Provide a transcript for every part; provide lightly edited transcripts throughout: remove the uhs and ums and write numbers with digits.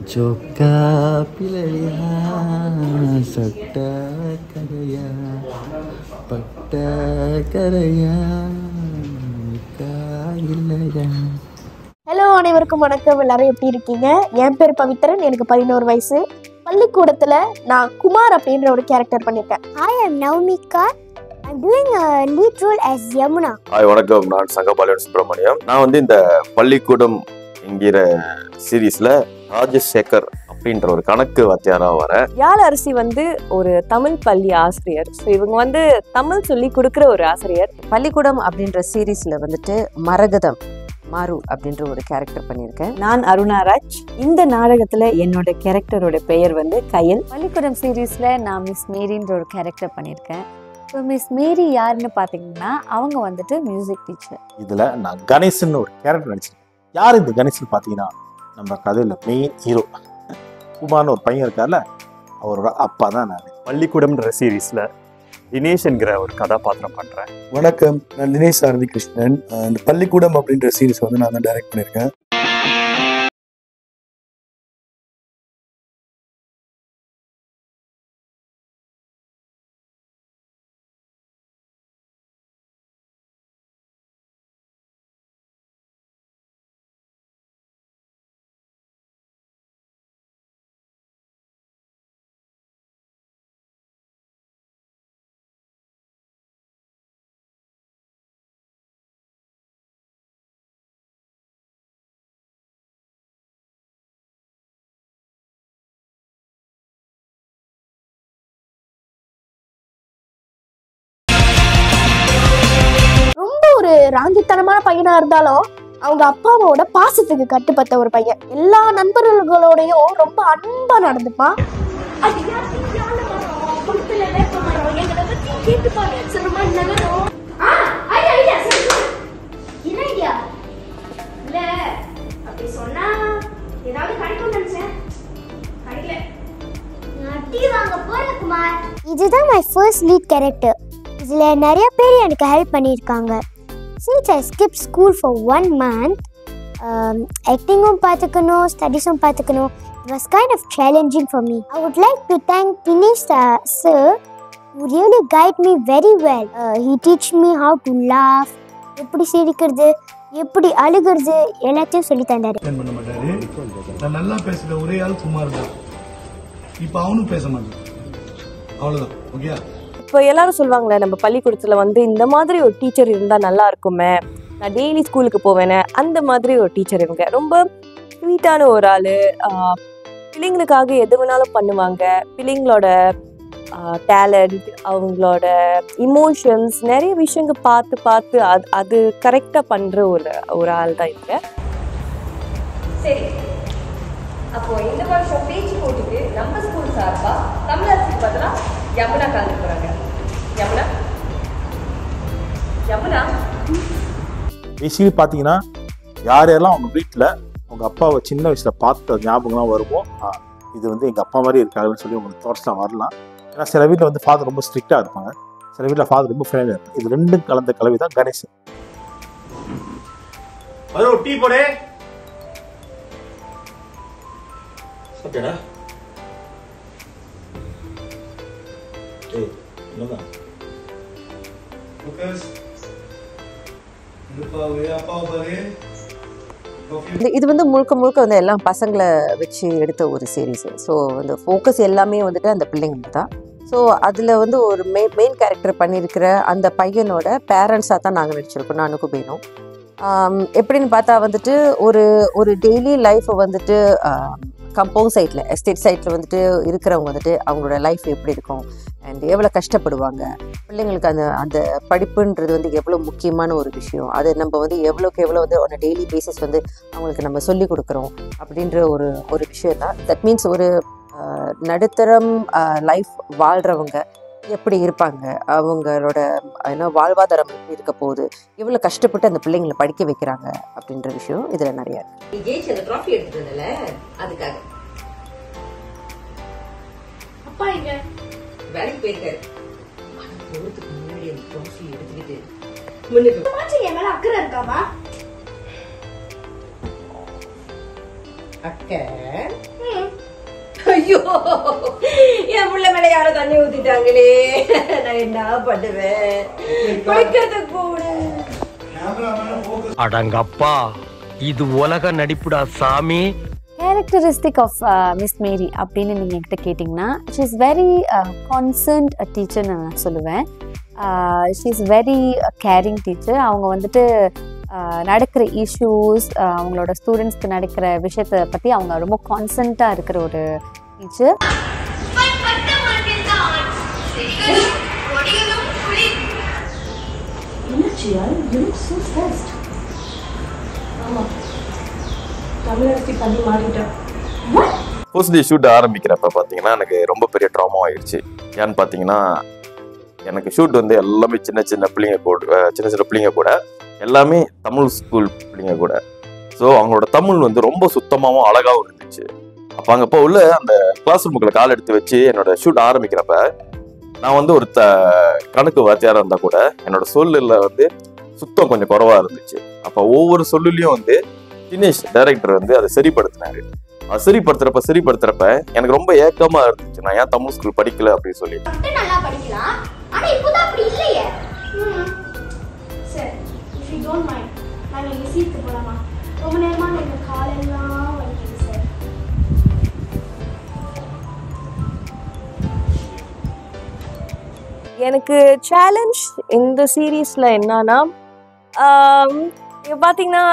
Joka pilaliha satta karaya patta karaya kailaya. Hello, அனைவருக்கும் வணக்கம். எல்லாரும் எப்படி இருக்கீங்க? என் பேர் பவித்ரன், எனக்கு 11 வயசு. பள்ளிக்கூடத்துல நான் குமார் அப்படின்ற ஒரு கேரக்டர் பண்ணியிருக்கேன். Hi, I'm Naumika. I'm doing a lead role as Yamuna. Hi வணக்கம், நான் சங்கபாலன் சுப்பிரமணியம். நான் இந்த பள்ளிக்கூடம் என்கிற சீரீஸ்ல ராஜசேகர் அப்படின்ற ஒரு கணக்கு வாத்தியாரா வரேன். யாழ் அரசி ஒரு தமிழ் பள்ளி ஆசிரியர். ஸோ இவங்க தமிழ் சொல்லி கொடுக்குற ஒரு ஆசிரியர். பள்ளிக்கூடம் அப்படின்ற சீரீஸ்ல மரகதம் மாரு அப்படின்ற ஒரு கேரக்டர் பண்ணியிருக்கேன். நான் அருணாராஜ். இந்த நாடகத்துல என்னோட கேரக்டரோட பெயர் கயல். பள்ளிக்கூடம் சீரீஸ்ல நான் மிஸ் மேரின்ற ஒரு கேரக்டர் பண்ணியிருக்கேன். ஸோ மிஸ் மேரி யாருன்னு பார்த்தீங்கன்னா அவங்க மியூசிக் டீச்சர். இதுல நான் கணேசன் ஒரு கேரக்டர் நடிச்சிருக்கேன். யார் இந்த கணேசன் பார்த்தீங்கன்னா, நம்ம கதையில மெயின் ஹீரோ குமார்னு ஒரு பையன் இருக்கார்ல, அவரோட அப்பா தான் நான். பள்ளிக்கூடம்ன்ற சீரீஸ்ல தினேஷ் என்கிற ஒரு கதாபாத்திரம் பண்றேன். வணக்கம், நான் தினேஷ் சாரதி கிருஷ்ணன். இந்த பள்ளிக்கூடம் அப்படின்ற சீரீஸ் நான் தான் டைரக்ட் பண்ணியிருக்கேன். ஒரு ராந்தித்தனமான பையனா இருந்தாலும் அவங்க அப்பாவோட பாசத்துக்கு கட்டுப்பட்ட ஒரு பையன். எல்லா நண்பர்களோடையும் ரொம்ப அன்பா நடந்துப்பான். இதுதான் my first lead character. இதுல நிறைய பேர் எனக்கு ஹெல்ப் பண்ணியிருக்காங்க. Since I skipped school for 1 month, acting-um பார்த்துக்கணும், studies-um பார்த்துக்கணும். It was kind of challenging for me. I would like to thank Dinesh sir, who really guided me very well. He teach me how to laugh, எப்படி சிரிக்கிறது, எப்படி அழுகிறது, எல்லாத்தையும் சொல்லி தந்தாரு. பண்ண மாட்டாரு. நான் நல்லா பேசுற ஒரே ஆள் குமார் தான். இப்போ அவனும் பேச மாட்டான். அவ்வளவுதான். ஓகேயா? இப்போ எல்லாரும் சொல்லுவாங்களே, நம்ம பள்ளிக்கூடத்துல இந்த மாதிரி ஒரு டீச்சர் இருந்தா நல்லா இருக்குமே, நான் டெய்லி ஸ்கூலுக்கு போவேனே, அந்த மாதிரி ஒரு டீச்சர். இவங்க ரொம்ப ஸ்வீட்டான ஒரு ஆளு. பிள்ளைங்களுக்காக எது வேணாலும் பண்ணுவாங்க. பிள்ளைங்களோட டேலண்ட், அவங்களோட இமோஷன்ஸ், நிறைய விஷயங்கள் பார்த்து அது கரெக்டா பண்ற ஒரு ஆள் தான் இவங்க. சரி, அப்போ இந்த வருஷம் பேச்சு போட்டுட்டு நம்ம ஸ்கூல் சார்பா தமிழரசிக்கு பதிலா யமுனா கலந்து போறாங்க. யமுனா பேசிக்கலி பார்த்தீங்கன்னா, யாரெல்லாம் அவங்க வீட்டில் அவங்க அப்பாவை சின்ன வயசுல பார்த்த ஞாபகம்லாம் வருமோ, இது எங்கள் அப்பா மாதிரி இருக்காங்கன்னு சொல்லி உங்களுக்கு தாட்ஸ்லாம் வரலாம். ஏன்னா சில வீட்டில் ஃபாதர் ரொம்ப ஸ்ட்ரிக்டாக இருப்பாங்க, சில வீட்டில் ஃபாதர் ரொம்ப ஃப்ரெண்ட்லியாக இருப்பாங்க. இது ரெண்டும் கலந்த கலவை தான் கணேசன். டீ போடு. ஓகேடா. இது முழுக்க எல்லாம் பசங்களை வச்சு எடுத்த ஒரு சீரீஸ். ஸோ ஃபோக்கஸ் எல்லாமே அந்த பிள்ளைங்க தான். ஸோ அதில் ஒரு மெயின் கேரக்டர் பண்ணியிருக்கிற அந்த பையனோட பேரண்ட்ஸாக தான் நாங்கள் நடிச்சிருக்கோம், நானுக்கும் வேணும். எப்படின்னு பார்த்தா ஒரு டெய்லி லைஃப்பை கம்பவுண்ட் சைட்டில், எஸ்டேட் சைட்டில் இருக்கிறவங்க அவங்களோட லைஃப் எப்படி இருக்கும் அண்ட் எவ்வளோ கஷ்டப்படுவாங்க, பிள்ளைங்களுக்கு அந்த படிப்புன்றது எவ்வளோ முக்கியமான ஒரு விஷயம், அதை நம்ம எவ்வளோக்கு எவ்வளோ ஆன் டெய்லி பேசிஸ் அவங்களுக்கு நம்ம சொல்லிக் கொடுக்குறோம் அப்படின்ற ஒரு விஷயம் தான். தட் மீன்ஸ் ஒரு நடுத்தரம் லைஃப் வாழ்கிறவங்க எப்படி இருப்பாங்க, அவங்களோட வாழ்வாதாரம் எப்படி இருக்க போகுது, எவ்வளோ கஷ்டப்பட்டு அந்த பிள்ளைங்களை படிக்க வைக்கிறாங்க அப்படின்ற விஷயம் இதில் நிறையா இருக்கு. அப்பா எங்க வேலைக்கு போயிருக்காரு. முன்னாடி அந்த ட்ராஃபி எடுத்துக்கிட்டு முன்னுக்கு என் மேல அக்கறை இருக்காமா? அக்கறை ஐயோ என் புள்ள மேல யாரோ தண்ணி ஊத்திட்டாங்களே, நான் என்ன பண்ணுவேன்? குளிக்கிறதுக்கு கூட. அடங்கப்பா, இது உலக நடிப்புடா சாமி. கேரக்டரிஸ்டிக் ஆஃப் மிஸ் மேரி அப்படின்னு நீங்கள் என்கிட்ட கேட்டிங்கன்னா, ஷீ இஸ் வெரி கான்சர்ன்ட் டீச்சர்னு நான் சொல்லுவேன். She is very carrying teacher. அவங்க வந்துட்டு நடக்கிற இஷ்யூஸ், அவங்களோட ஸ்டூடெண்ட்ஸ்க்கு நடக்கிற விஷயத்தை பற்றி அவங்க ரொம்ப கான்சன்ட்டாக இருக்கிற ஒரு டீச்சர். ஃபர்ஸ்ட் டே ஷூட் ஆரம்பிக்கிறப்ப பார்த்தீங்கன்னா எனக்கு ரொம்ப பெரிய ட்ராமா ஆயிடுச்சு. ஏன்னு பார்த்தீங்கன்னா எனக்கு ஷூட் வந்து எல்லாமே சின்ன சின்ன பிள்ளைங்க கூட எல்லாமே தமிழ் ஸ்கூல் பிள்ளைங்க கூட. ஸோ அவங்களோட தமிழ் வந்து ரொம்ப சுத்தமாகவும் அழகாகவும் இருந்துச்சு. அப்போ அங்கே உள்ள அந்த கிளாஸ் ரூமுக்குள்ள கால் எடுத்து வச்சு என்னோட ஷூட் ஆரம்பிக்கிறப்ப நான் வந்து ஒரு கணக்கு வாத்தியாராக இருந்தால் கூட என்னோட சொல்லில் வந்து சுத்தம் கொஞ்சம் குறைவாக இருந்துச்சு. அப்போ ஒவ்வொரு சொல்லுலையும் வந்து தினேஷ் டைரக்டர் வந்து அதை சரிப்படுத்தினாரு. அது சரிப்படுத்துறப்ப எனக்கு ரொம்ப ஏக்கமா இருந்துச்சு, நான் ஏன் தமிழ் ஸ்கூல் படிக்கல அப்படின்னு சொல்லி. நல்லா படிக்கலாம், ஆனா இப்போதான் அப்படி இல்லையே. Sir, if you don't mind, நாங்க இங்க சீட்டு போலாமா? ரொம்ப நேரமா எனக்கு காலெல்லாம் வலிக்குது சார். எனக்கு சேலஞ்ச் இந்த சீரீஸில் என்னன்னா, இப்போ பார்த்தீங்கன்னா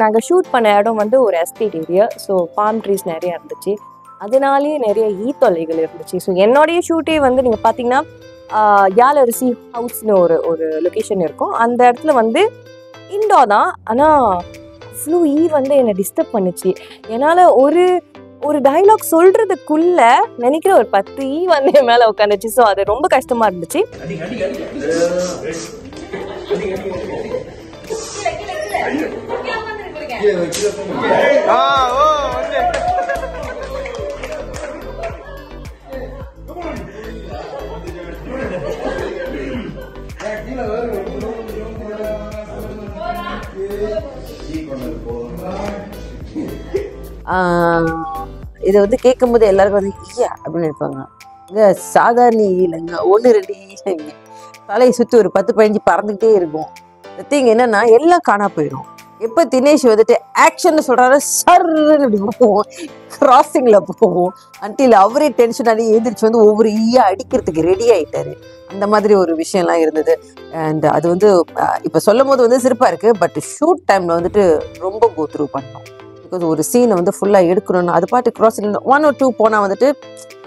நாங்கள் ஷூட் பண்ண இடம் வந்து ஒரு estate area. So palm trees நிறையா இருந்துச்சு, அதனாலேயே நிறைய தொல்லைகள் இருந்துச்சு. ஸோ என்னுடைய ஷூட்டே வந்து நீங்கள் பார்த்தீங்கன்னா யாலரிசி ஹவுஸ்னு ஒரு லொக்கேஷன் இருக்கும். அந்த இடத்துல வந்து இண்டோ தான், ஆனால் அவ்வளோ வந்து என்னை டிஸ்டர்ப் பண்ணிச்சு. என்னால் ஒரு டைலாக் சொல்கிறதுக்குள்ள நினைக்கிற ஒரு 10 வந்து என் மேலே உட்காந்துச்சு. ஸோ அது ரொம்ப கஷ்டமாக இருந்துச்சு. இதை வந்து கேட்கும் போது எல்லாருக்கும் வந்து ஈயா அப்படின்னு நினைப்பாங்க. இங்கே சாதாரண இல்லைங்க, 1 2 இல்லைங்க, தலையை சுற்றி ஒரு 10-15 பறந்துக்கிட்டே இருக்கும். இந்த திங் என்னன்னா எல்லாம் காணா போயிடும். எப்போ தினேஷ் வந்துட்டு ஆக்ஷன் சொல்கிறாரு, சர்ன்னு இப்படி போவோம், கிராசிங்கில் போவோம், அன்டில் அவரே டென்ஷன் ஆகி எழுந்திரிச்சு வந்து ஒவ்வொரு ஈயா அடிக்கிறதுக்கு ரெடி ஆகிட்டாரு. அந்த மாதிரி ஒரு விஷயம்லாம் இருந்தது. அண்ட் அது வந்து இப்போ சொல்லும் போது வந்து சிறப்பாக இருக்குது. பட் ஷூட் டைமில் வந்துட்டு ரொம்ப கோ த்ரூ பண்ணோம். பிகாஸ் ஒரு சீனை வந்து ஃபுல்லாக எடுக்கணும்னு அது பாட்டு கிராசிங் 1 or 2 போனால் வந்துட்டு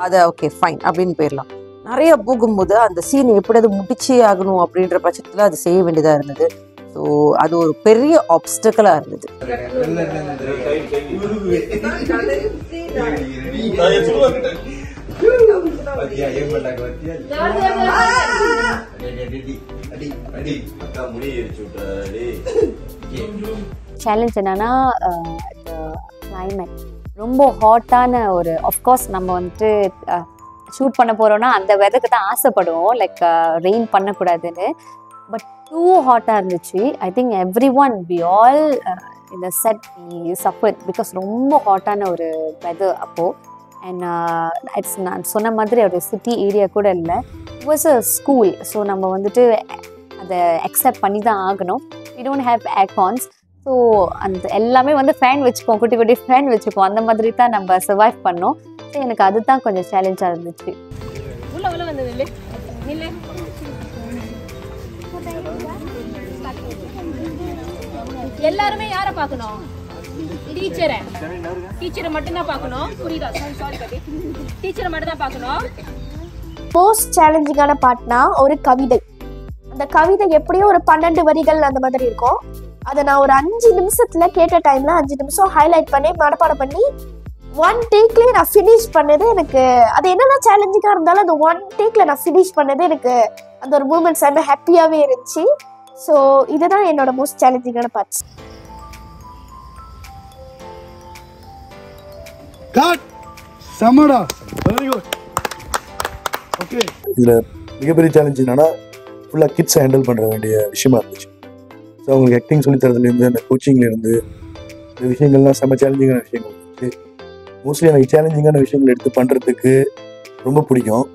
அதை ஓகே ஃபைன் அப்படின்னு போயிடலாம். நிறைய போகும்போது அந்த சீனை எப்படியாவது முடிச்சே ஆகணும் அப்படின்ற பட்சத்தில் அது செய்ய வேண்டியதாக இருந்தது. ஸோ அது ஒரு பெரிய ஆப்ஸ்டக்கலாக இருந்தது. சேலஞ்ச் என்னன்னா கிளைமேட் ரொம்ப ஹாட்டான ஒரு, ஆஃப்கோர்ஸ் நம்ம வந்துட்டு ஷூட் பண்ண போகிறோன்னா அந்த வெதருக்கு தான் ஆசைப்படுவோம், லைக் ரெயின் பண்ணக்கூடாதுன்னு. பட் டூ ஹாட்டாக இருந்துச்சு. I think every one we all இந்த செட் சஃபர் பிகாஸ் ரொம்ப ஹாட்டான ஒரு வெதர் அப்போது. அண்ட் இட்ஸ் நான் சொன்ன மாதிரி ஒரு சிட்டி ஏரியா கூட இல்லை, it was a school. So நம்ம வந்துட்டு அதை அக்செப்ட் பண்ணி தான் ஆகணும். We don't have aircons. So அந்த எல்லாமே வந்து ஃபேன் வச்சுப்போம், குட்டி குட்டி ஃபேன் வச்சுப்போம், அந்த மாதிரி தான் நம்ம சர்வைவ் பண்ணோம். ஸோ எனக்கு அதுதான் கொஞ்சம் சேலஞ்சாக இருந்துச்சு. எல்லாருமே யாரை பார்க்கணும்? டீச்சரை மட்டும் தான் பார்க்கணும். புரியுதா? சாரி கட்டி, டீச்சரை மட்டும் தான் பார்க்கணும். மோஸ்ட் சேலஞ்சிங்கான பார்ட்னா ஒரு கவிதை. அந்த கவிதை எப்படியும் ஒரு 12 வரிகள் அந்த மாதிரி இருக்கும். அதை நான் ஒரு 5 நிமிஷத்துல கேட்ட டைம்ல 5 நிமிஷம் ஹைலைட் பண்ணி மனப்பாடம் பண்ணி 1 டேக்லேயே நான் ஃபினிஷ் பண்ணது. எனக்கு அது என்னென்ன சேலஞ்சிங்காக இருந்தாலும் அந்த 1 டேக்ல நான் ஃபினிஷ் பண்ணது எனக்கு அந்த ஒரு மூமெண்ட்ஸ் எல்லாமே ஹாப்பியாகவே இருந்துச்சு. ஸோ இதுதான் என்னோட மோஸ்ட் சேலஞ்சிங்கான பார்ட்ஸ். சமடா, வெரி குட். ஓகே, இதில் மிகப்பெரிய சேலஞ்ச் என்னன்னா ஃபுல்லாக கிட்ஸை ஹேண்டில் பண்ணுற வேண்டிய விஷயமா இருந்துச்சு. ஸோ அவங்களுக்கு ஆக்டிங் சொல்லி தரதுலேருந்து அந்த கோச்சிங்லேருந்து இந்த விஷயங்கள்லாம் செம்ம சேலஞ்சிங்கான விஷயங்கள் இருந்துச்சு. மோஸ்ட்லி எனக்கு சேலஞ்சிங்கான விஷயங்கள் எடுத்து பண்ணுறதுக்கு ரொம்ப பிடிக்கும்.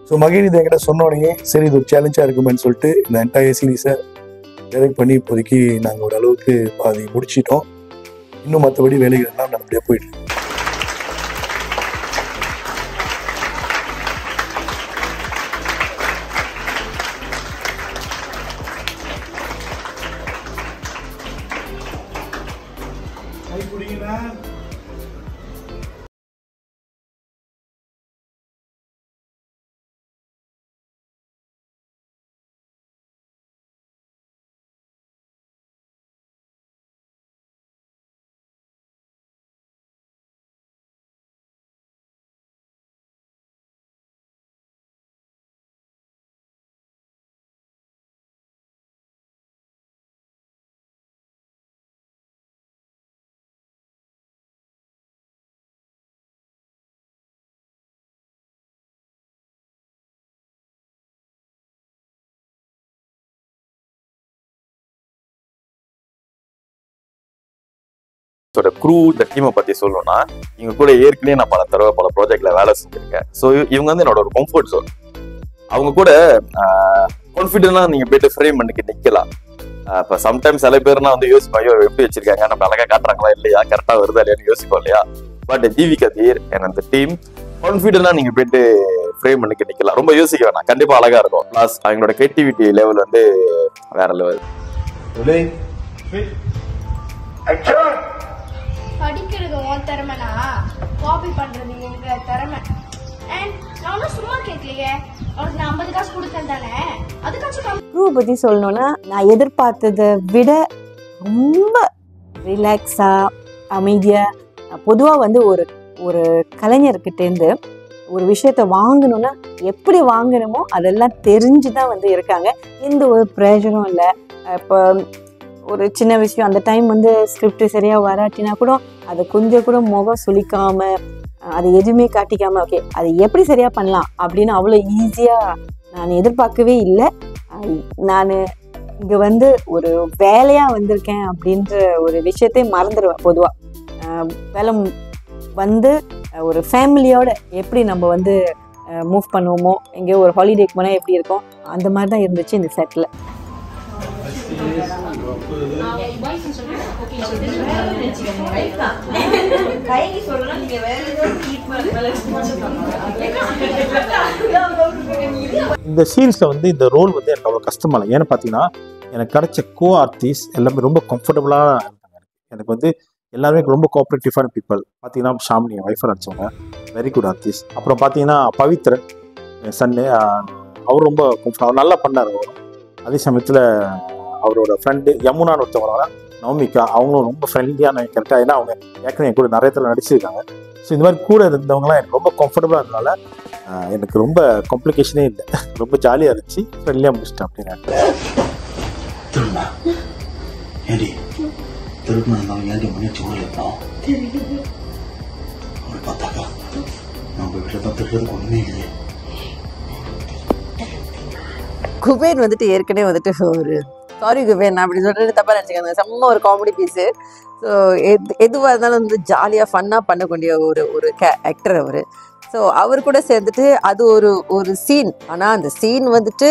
ஸோ மகேஷ் இதை என்கிட்ட சொன்னோடனே சரி இது ஒரு சேலஞ்சாக இருக்குமேன்னு சொல்லிட்டு இந்த என்டையர் சீரீஸை டைரக்ட் பண்ணி இப்போதைக்கு நாங்கள் ஓரளவுக்கு பாதி முடிச்சிட்டோம். இன்னும் மற்றபடி வேலைகள் எல்லாம் நல்லபடியாக போயிட்டு இருக்கு. க்ரூ இந்த டீமை பற்றி சொல்லணும்னா இவங்க கூட ஏற்கனவே நான் பல தடவை பல ப்ராஜெக்ட்ல வேலை செஞ்சுருக்கேன். ஸோ இவங்க வந்து என்னோட ஒரு கம்ஃபர்ட் ஜோன். அவங்க கூட கான்ஃபிடென்ட்டாக நீங்கள் போயிட்டு ஃப்ரேம் பண்ணிக்க நிற்கலாம். இப்போ சம்டைம்ஸ் சில பேர்னா வந்து யோசிப்போம், ஐயோ எப்படி வச்சிருக்காங்க, நம்ம அழகாக காட்டுறாங்களா இல்லையா, கரெக்டாக வருதா இல்லையான்னு யோசிப்போம் இல்லையா. பட் ஜிவி கதீர் அண்ட் அந்த டீம் கான்ஃபிடென்ட்டாக நீங்கள் போயிட்டு ஃப்ரேம் பண்ணிக்க நிற்கலாம். ரொம்ப யோசிக்க வேணாம், கண்டிப்பாக அழகாக இருக்கும். ப்ளஸ் அவங்களோட கிரியேட்டிவிட்டி லெவல் வந்து வேற லெவல். படிக்கிறது உன் திறமைனா காப்பி பண்றது எங்க திறமை. அண்ட் நானும் சும்மா கேட்கலையே, அவனுக்கு நான் 50 காசு கொடுத்தேன் தானே, அதுக்காச்சும் க்ரூ பற்றி சொல்லணும்னா நான் எதிர்பார்த்ததை விட ரொம்ப ரிலாக்ஸாக அமைதியாக, பொதுவாக வந்து ஒரு ஒரு கலைஞர்கிட்டேருந்து ஒரு விஷயத்த வாங்கணும்னா எப்படி வாங்கணுமோ அதெல்லாம் தெரிஞ்சு தான் வந்து இருக்காங்க. எந்த ஒரு ப்ரெஷரும் இல்லை. இப்போ ஒரு சின்ன விஷயம் அந்த டைம் வந்து ஸ்கிரிப்ட் சரியாக வராட்டினா கூட அதை கொஞ்சம் கூட முகம் சுளிக்காமல் அதை எதுவுமே காட்டிக்காமல் ஓகே அதை எப்படி சரியாக பண்ணலாம் அப்படின்னு அவ்வளோ ஈஸியாக நான் எதிர்பார்க்கவே இல்லை. நான் இங்கே வந்து ஒரு வேலையாக வந்திருக்கேன் அப்படின்ற ஒரு விஷயத்தை மறந்துடுவேன். பொதுவாக வேலை வந்து ஒரு ஃபேமிலியோட எப்படி நம்ம வந்து மூவ் பண்ணுவோமோ, எங்கேயோ ஒரு ஹாலிடேக்கு போனால் எப்படி இருக்கும் அந்த மாதிரி தான் இருந்துச்சு இந்த செட்டில். இந்த சீரீஸில் வந்து இந்த ரோல் வந்து எனக்கு அவ்வளோ கஷ்டமா இல்லை. ஏன்னு பார்த்தீங்கன்னா எனக்கு கிடைச்ச கோ ஆர்டிஸ்ட் எல்லாமே ரொம்ப கம்ஃபர்டபுளாக இருந்தாங்க. எனக்கு வந்து எல்லாருமே ரொம்ப கோஆப்ரேட்டிவான பீப்புள். பார்த்தீங்கன்னா ஷாமினி என் ஒய்ஃபை நடிச்சவங்க வெரி குட் ஆர்டிஸ்ட். அப்புறம் பார்த்தீங்கன்னா பவித்ரன் என் சன்னு, அவர் ரொம்ப கம்ஃபர்ட், அவர் நல்லா பண்ணார். அவரும் அதே சமயத்தில் அவரோட ஃப்ரெண்டு யமுனான்னு ஒருத்தவங்க நவமிகா, அவங்களும் ரொம்ப ஃப்ரெண்ட்லியான கரெக்டாக. ஏன்னா அவங்க ஏற்கனவே என் கூட நிறைய தடவை நடிச்சிருக்காங்க. ஸோ இந்த மாதிரி கூட இருந்தவங்களாம் எனக்கு ரொம்ப கம்ஃபர்டபுளாக இருந்தனால எனக்கு ரொம்ப காம்ப்ளிகேஷனே இல்லை, ரொம்ப ஜாலியாக இருந்துச்சு, ஃப்ரெண்ட்லியாக முடிச்சிட்டேன் அப்படின்னு. குபேர் வந்துட்டு ஏற்கனவே வந்துட்டு ஒரு சாரி குபேர் நான் அப்படி சொல்கிறது தப்பாக நினச்சிக்காங்க, செம்ம ஒரு காமெடி பீஸு. ஸோ எதுவாக இருந்தாலும் வந்து ஜாலியாக ஃபன்னாக பண்ணக்கூடிய ஒரு ஆக்டர் அவர். ஸோ அவர் கூட சேர்ந்துட்டு அது ஒரு சீன், ஆனால் அந்த சீன் வந்துட்டு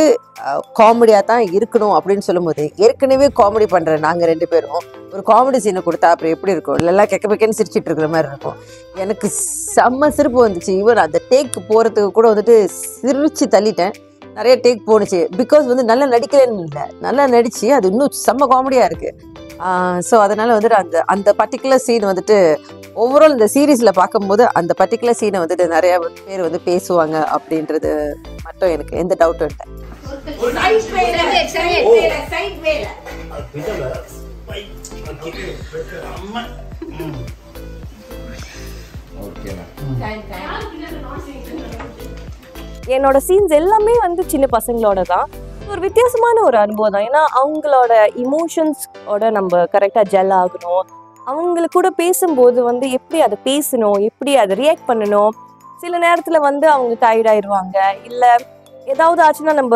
காமெடியாக தான் இருக்கணும் அப்படின்னு சொல்லும்போது ஏற்கனவே காமெடி பண்ணுற நாங்கள் 2 பேரும் ஒரு காமெடி சீனை கொடுத்தா அப்புறம் எப்படி இருக்கும், இல்லைல்லாம் கெக்கன்னு சிரிச்சிட்டு இருக்கிற மாதிரி இருக்கும். எனக்கு செம்ம சிரிப்பு வந்துச்சு. ஈவன் அந்த டேக் போகிறதுக்கு கூட வந்துட்டு சிரிச்சு தள்ளிட்டேன். நிறைய டேக் போணுச்சு. பிகாஸ் வந்து நல்லா நடிக்கிறேன்னு இல்லை, நல்லா நடிச்சு அது இன்னும் செம்ம காமெடியாக இருக்குது. ஸோ அதனால் வந்துட்டு அந்த பர்டிகுலர் சீன் வந்துட்டு ஓவரால் இந்த சீரீஸில் பார்க்கும்போது அந்த பர்டிகுலர் சீனை வந்துட்டு நிறைய பேர் வந்து பேசுவாங்க அப்படின்றது மட்டும் எனக்கு எந்த டவுட்டும் இல்லை. என்னோட சீன்ஸ் எல்லாமே வந்து சின்ன பசங்களோட தான். ஒரு வித்தியாசமான ஒரு அனுபவம் தான். ஏன்னா அவங்களோட இமோஷன்ஸோட நம்ம கரெக்டாக ஜெல் ஆகணும். அவங்களுக்கு கூட பேசும்போது வந்து எப்படி அதை பேசணும், எப்படி அதை ரியாக்ட் பண்ணணும். சில நேரத்தில் வந்து அவங்க டயர்டாயிடுவாங்க, இல்லை ஏதாவது ஆச்சுன்னா நம்ம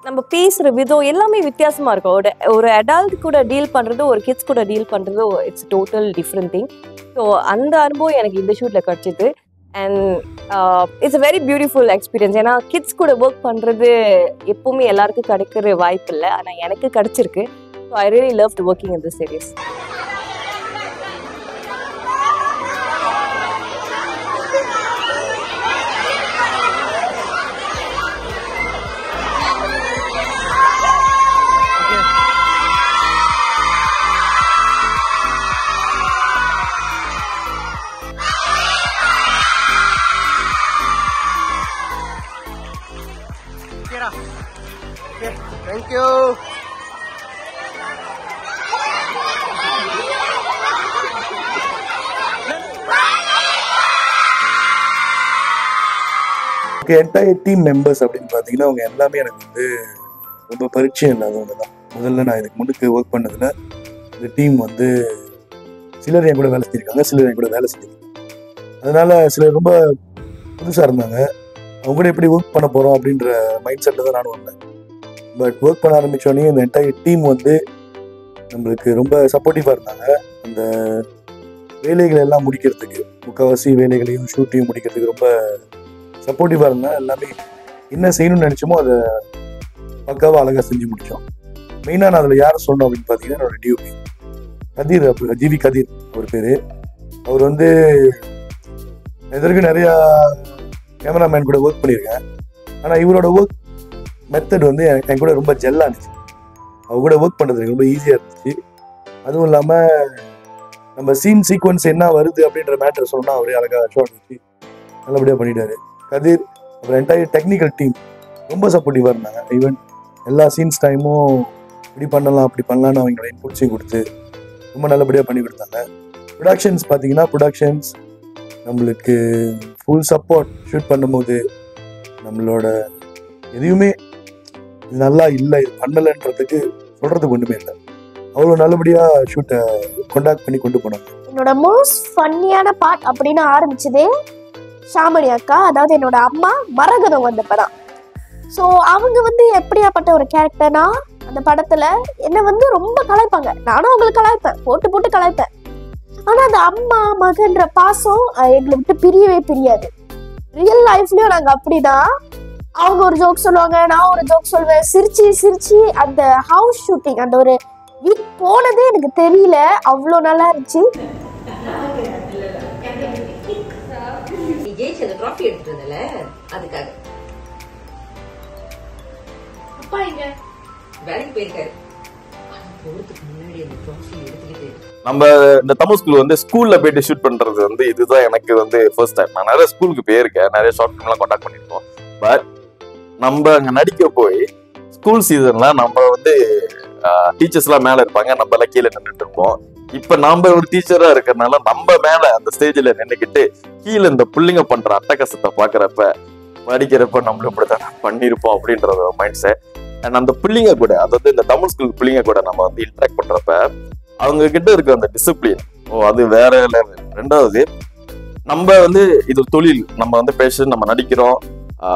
நம்ம பேசுகிற விதம் எல்லாமே வித்தியாசமாக இருக்கும். ஒரு அடல்ட் கூட டீல் பண்ணுறது ஒரு கிட்ஸ் கூட டீல் பண்ணுறது it's total different thing. So அந்த அனுபவம் எனக்கு இந்த ஷூட்டில் கிடச்சிது. And it's a very beautiful experience. ஏன்னா கிட்ஸ் கூட ஒர்க் பண்ணுறது எப்போவுமே எல்லாருக்கும் கிடைக்கிற வாய்ப்பு இல்லை, ஆனால் எனக்கு கிடச்சிருக்கு. So I really loved working in this series. Okay, thank you. Okay, entire team members அப்படின்னு பார்த்தீங்கன்னா அவங்க எல்லாமே எனக்கு வந்து ரொம்ப பரிச்சயம் இல்லாதவங்க தான். முதல்ல நான் இதுக்கு முன்னுக்கு ஒர்க் பண்ணதில் இந்த டீம் வந்து சிலர் என் கூட வேலை செஞ்சுருக்காங்க, சிலர் என் கூட வேலை செஞ்சுருக்காங்க. அதனால சிலர் ரொம்ப புதுசாக இருந்தாங்க. அவங்க கூட எப்படி ஒர்க் பண்ண போகிறோம் அப்படின்ற மைண்ட் செட்டில் தான் நானும் வந்தேன். பட் ஒர்க் பண்ண ஆரம்பித்தோடனே இந்த என்டையர் டீம் வந்து நம்மளுக்கு ரொம்ப சப்போர்ட்டிவாக இருந்தாங்க. அந்த வேலைகளை எல்லாம் முடிக்கிறதுக்கு, முக்கால்வாசி வேலைகளையும் ஷூட்டையும் முடிக்கிறதுக்கு ரொம்ப சப்போர்ட்டிவாக இருந்தால் எல்லாமே என்ன செய்யணும்னு நினச்சோமோ அதை பக்காவாக அழகாக செஞ்சு முடித்தோம். மெயினாக நான் அதில் யார் சொல்லணும் அப்படின்னு பார்த்தீங்கன்னா என்னோட டியூபி கதிர், ஜிவி கதிர் அவர் பேர். அவர் வந்து இதற்கு நிறையா கேமராமேன் கூட ஒர்க் பண்ணியிருக்கேன். ஆனால் இவரோட ஒர்க் மெத்தட் வந்து என் கூட ரொம்ப ஜெல்லாக இருந்துச்சு. அவர் கூட ஒர்க் பண்ணுறதுக்கு ரொம்ப ஈஸியாக இருந்துச்சு. அதுவும் இல்லாமல் நம்ம சீன் சீக்வன்ஸ் என்ன வருது அப்படின்ற மேட்டர் சொன்னால் அவரே அழகாக ஷார்ட் வச்சு நல்லபடியாக பண்ணிட்டாரு. கதிர் அப்புறம் என்டையர் டெக்னிக்கல் டீம் ரொம்ப சப்போர்ட்டிவாக இருந்தாங்க. ஈவன் எல்லா சீன்ஸ் டைமும் இப்படி பண்ணலாம் அப்படி பண்ணலான்னு அவங்களோட இன்புட்ஸையும் கொடுத்து ரொம்ப நல்லபடியாக பண்ணி கொடுத்தாங்க. ப்ரொடக்ஷன்ஸ் பார்த்தீங்கன்னா ப்ரொடக்ஷன்ஸ் நம்மளுக்கு ஃபுல் சப்போர்ட். ஷூட் பண்ணும்போது நம்மளோட எதையுமே இது நல்லா இல்லை இது பண்ணலைன்றதுக்கு சொல்கிறதுக்கு ஒன்றுமே இல்லை. அவ்வளோ நல்லபடியாக ஷூட்டை கான்டாக்ட் பண்ணி கொண்டு போனாங்க. என்னோட மோஸ்ட் ஃபன்னியான பார்ட் அப்படின்னு ஆரம்பிச்சதே ஷாமணி அக்கா, அதாவது என்னோட அம்மா மரகதம் வந்தப்பதான். ஸோ அவங்க வந்து எப்படியாப்பட்ட ஒரு கேரக்டர்னா அந்த படத்துல என்னை வந்து ரொம்ப கலாய்ப்பாங்க. நானும் அவங்களுக்கு கலாய்ப்பேன், போட்டு போட்டு கலாய்ப்பேன். ஆனா அந்த அம்மா மகன்ற பாசம் எங்களை விட்டு பிரியவே பிரியாது. ரியல் லைஃப்லயும் நாங்க அப்படிதான். அவங்க ஒரு ஜோக் சொல்லுவாங்க, நான் ஒரு ஜோக் சொல்வேன். சிரிச்சு சிரிச்சு அந்த ஹவுஸ் ஷூட்டிங் அந்த ஒரு வீக் போனதே எனக்கு தெரியல, அவ்வளோ நல்லா இருந்துச்சு. ட்ராஃபி எடுத்துட்டதுல அதுக்காக அப்பா இங்க வேலைக்கு போயிருக்காரு. போறதுக்கு முன்னாடி அந்த ட்ராஃபி எடுத்துக்கிட்டு நம்ம இந்த தமிழ் ஸ்கூல் வந்து ஸ்கூல்ல போயிட்டு ஷூட் பண்றது வந்து இதுதான் எனக்கு வந்து ஃபர்ஸ்ட் டைம். நான் நிறைய ஸ்கூலுக்கு போயிருக்கேன், நிறைய ஷார்ட் ஃபிலிம்லாம் கான்டாக்ட் பண்ணியிருக்கோம். பட் நம்ம அங்கே நடிக்க போய் ஸ்கூல் சீசன்ல நம்ம வந்து டீச்சர்ஸ்லாம் மேலே இருப்பாங்க, நம்ம எல்லாம் கீழே நின்றுட்டு இருப்போம். இப்ப நாம ஒரு டீச்சரா இருக்கிறதுனால நம்ம மேல அந்த ஸ்டேஜ்ல நின்றுக்கிட்டு கீழே இந்த பிள்ளைங்க பண்ற அட்டகாசத்தை பாக்குறப்ப படிக்கிறப்ப நம்மளும் இப்படிதான் பண்ணிருப்போம் அப்படின்ற மைண்ட் செட். அண்ட் அந்த பிள்ளைங்க கூட, அதாவது இந்த தமிழ் ஸ்கூல் பிள்ளைங்க கூட நம்ம வந்து இன்ட்ராக்ட் பண்றப்ப அவங்க கிட்ட இருக்க அந்த டிசிப்ளின் அது வேற லெவல். ரெண்டாவது நம்ம வந்து இது தொழில், நம்ம வந்து பேஷன், நம்ம நடிக்கிறோம்,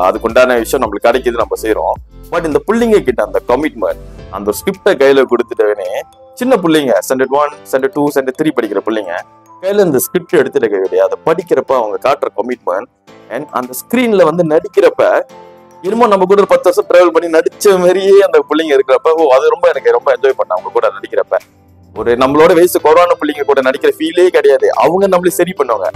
அதுக்கு உண்டான விஷயம் நம்மளுக்கு கிடைக்குது, நம்ம செய்யறோம். பட் இந்த பிள்ளைங்க கிட்ட அந்த கமிட்மெண்ட், அந்த ஸ்கிரிப்டை கையில கொடுத்துட்டவே சின்ன பிள்ளைங்க ஸ்டாண்டர்ட் 1, ஸ்டாண்டர்ட் 2, ஸ்டாண்டர்ட் 3 படிக்கிற பிள்ளைங்க கையில இந்த ஸ்கிரிப்ட் எடுத்துட்டு கிடையாது. அதை படிக்கிறப்ப அவங்க காட்டுற கமிட்மெண்ட் அண்ட் அந்த ஸ்கிரீன்ல வந்து நடிக்கிறப்ப இன்னமும் நம்ம கூட ஒரு 10 வருஷம் டிராவல் பண்ணி நடிச்ச மாதிரியே அந்த பிள்ளைங்க இருக்கிறப்ப அது ரொம்ப எனக்கு ரொம்ப என்ஜாய் பண்ணேன். அவங்க கூட நடிக்கிறப்ப ஒரு நம்மளோட வயசு கொரோனா பிள்ளைங்க கூட நடிக்கிற ஃபீலே கிடையாது. அவங்க நம்மளே சரி பண்ணுவாங்க.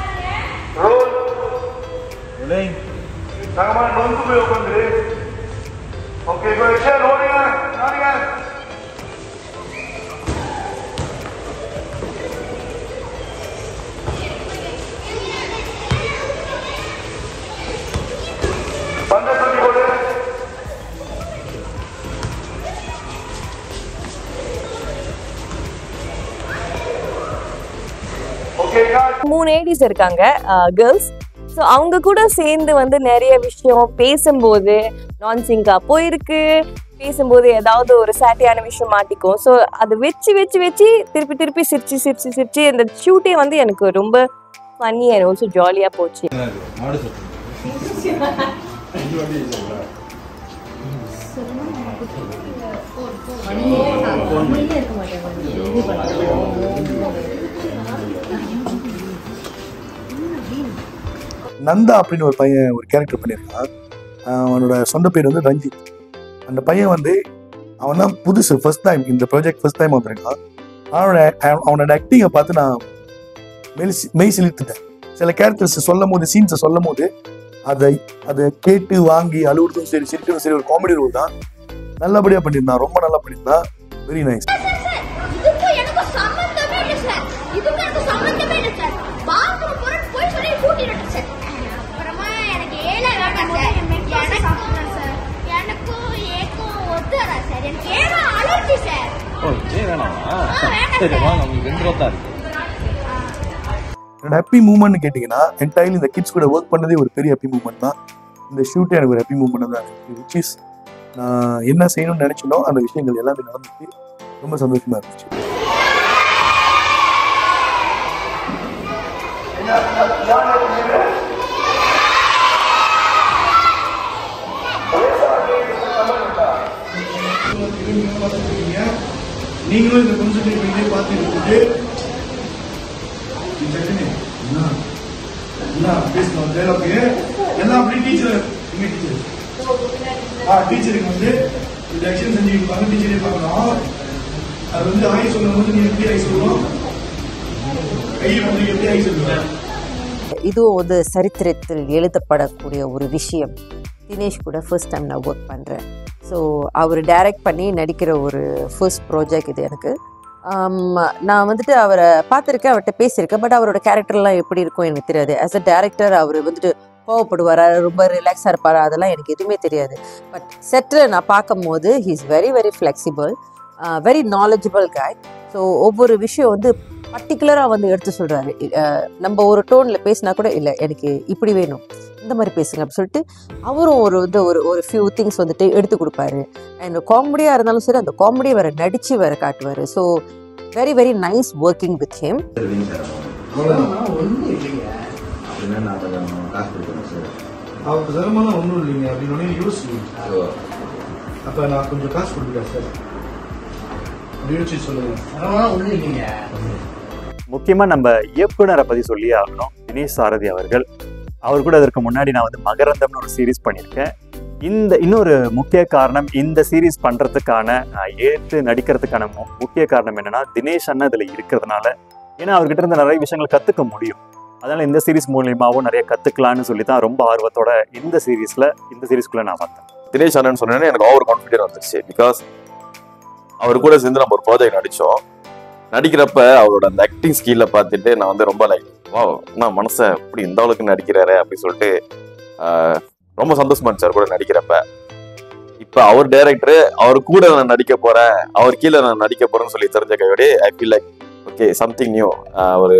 மூணு ஏடிஸ் இருக்காங்க கேர்ள்ஸ். ஸோ அவங்க கூட சேர்ந்து வந்து நிறைய விஷயம் பேசும்போது நான் சிங்கா போயிருக்கு, பேசும்போது ஏதாவது ஒரு சேட்டியான விஷயம் மாட்டிக்கும். ஸோ அதை வச்சு வச்சு வச்சு திருப்பி திருப்பி சிரிச்சு சிரிச்சு சிரிச்சு இந்த ஷூட்டே வந்து எனக்கு ரொம்ப ஃபன்னி அண்ட் ஆல்சோ ஜாலியாக போச்சு. நந்தா அப்படின்னு ஒரு பையன் ஒரு கேரக்டர் பண்ணியிருக்கான். அவனோட சொந்த பேர் வந்து ரஞ்சித். அந்த பையன் வந்து அவன் தான் புதுசு, ஃபர்ஸ்ட் டைம் இந்த ப்ராஜெக்ட் ஃபர்ஸ்ட் டைம் வந்திருக்கான். அவனோட ஆக்டிங்கை பார்த்து நான் மெய் சிலிர்த்துட்டேன். சில கேரக்டர்ஸ் சொல்லும் போது, சீன்ஸை சொல்லும் போது அதை கேட்டு வாங்கி அழுவுறதும் சரி, சிரிக்கிறதும் சரி, ஒரு காமெடி ரோல் தான். நல்லபடியாக பண்ணியிருந்தான், ரொம்ப நல்லா பண்ணியிருந்தான். Very nice. ஹாப்பி மூமெண்ட்னு கேட்டிங்கன்னா என்டையர்லி இந்த கிட்ஸ் கூட ஒர்க் பண்ணதே ஒரு பெரிய ஹாப்பி மூமெண்ட் தான். இந்த ஷூட்டே எனக்கு ஒரு ஹாப்பி மூமெண்ட் தான். விச் இஸ் நான் என்ன செய்யணும்னு நினைச்சனோ அந்த விஷயங்கள் எல்லாமே நடந்துச்சு. ரொம்ப சந்தோஷமா இருந்துச்சு. நீங்களும் இந்த கான்சென்ட்ரேட் பண்ணி பார்த்துட்டு பேசணும். எல்லாம் அப்படி டீச்சர் டீச்சருக்கு வந்து இந்த ஆக்ஷன் செஞ்சு கொடுப்பாங்க. டீச்சரே பார்க்கணும். அது வந்து ஆய் சொல்லும் போது நீ எப்படி ஆய் சொல்லுவோம், கையை வந்து எப்படி ஆய் சொல்லுவேன். இதுவும் வந்து சரித்திரத்தில் எழுதப்படக்கூடிய ஒரு விஷயம். தினேஷ் கூட ஃபர்ஸ்ட் டைம் நான் ஒர்க் பண்ணுறேன். ஸோ அவர் டைரக்ட் பண்ணி நடிக்கிற ஒரு ஃபர்ஸ்ட் ப்ராஜெக்ட் இது எனக்கு. நான் வந்துட்டு அவரை பார்த்துருக்கேன், அவர்கிட்ட பேசியிருக்கேன். பட் அவரோட கேரக்டர்லாம் எப்படி இருக்கும் எனக்கு தெரியாது. ஆஸ் அ டேரக்டர் அவர் வந்துட்டு கோவப்படுவார், ரொம்ப ரிலாக்ஸாக இருப்பார், அதெல்லாம் எனக்கு எதுவுமே தெரியாது. பட் செட்டில் நான் பார்க்கும் போது he is very very flexible, very knowledgeable காய். ஸோ ஒவ்வொரு விஷயம் வந்து பர்டிகுலராக வந்து எடுத்து சொல்கிறாரு. நம்ம ஒரு டோனில் பேசினா கூட இல்லை எனக்கு இப்படி வேணும், இந்த மாதிரி பேசுங்க அப்படின்னு சொல்லிட்டு அவரும் ஒரு ஃபியூ திங்ஸ் வந்துட்டு எடுத்து கொடுப்பாரு. அண்ட் காமெடியாக இருந்தாலும் சரி, அந்த காமெடியை வேறு நடித்து வேறு காட்டுவார். So very very nice working with him. அவருக்கு சிரமம்லாம் ஒன்றும் இல்லைங்க அப்படின்னு யோசிச்சு அப்போ நான் கொஞ்சம் காசு கொடுக்குறேன் சார் யோசிச்சு சொல்லுங்க. முக்கியமாக நம்ம இயக்குனரை பற்றி சொல்லியே ஆகணும். தினேஷ் சாரதி அவர்கள். அவர் கூட அதற்கு முன்னாடி நான் வந்து மகரந்தம்னு ஒரு சீரீஸ் பண்ணியிருக்கேன். இன்னொரு முக்கிய காரணம், இந்த சீரீஸ் பண்ணுறதுக்கான ஏற்று நடிக்கிறதுக்கான முக்கிய காரணம் என்னென்னா தினேஷ் அண்ணா இதில் இருக்கிறதுனால. ஏன்னா அவர்கிட்ட இருந்து நிறைய விஷயங்கள் கற்றுக்க முடியும். அதனால் இந்த சீரீஸ் மூலியமாகவும் நிறைய கற்றுக்கலான்னு சொல்லி தான் ரொம்ப ஆர்வத்தோட இந்த சீரீஸ்குள்ளே நான் வந்தேன். தினேஷ் அண்ணன் சொன்னேன்னா எனக்கு ஓவர் கான்ஃபிடென்ட் வந்துருச்சு. பிகாஸ் அவர் கூட சேர்ந்து நம்ம ஒரு ப்ராஜெக்ட் நடித்தோம். நடிக்கிறப்ப அவரோட அந்த ஆக்டிங் ஸ்கில்ல பார்த்துட்டு நான் வந்து ரொம்ப வா நான் மனசை இப்படி இந்த அளவுக்கு நடிக்கிறாரு அப்படின்னு சொல்லிட்டு ரொம்ப சந்தோஷமா இருந்துச்சு அவர் கூட நடிக்கிறப்ப. இப்போ அவர் டைரக்டரு, அவர் கூட நான் நடிக்க போறேன், அவர் கீழே நான் நடிக்க போறேன்னு சொல்லி தெரிஞ்ச கையோட I feel like okay something new, ஒரு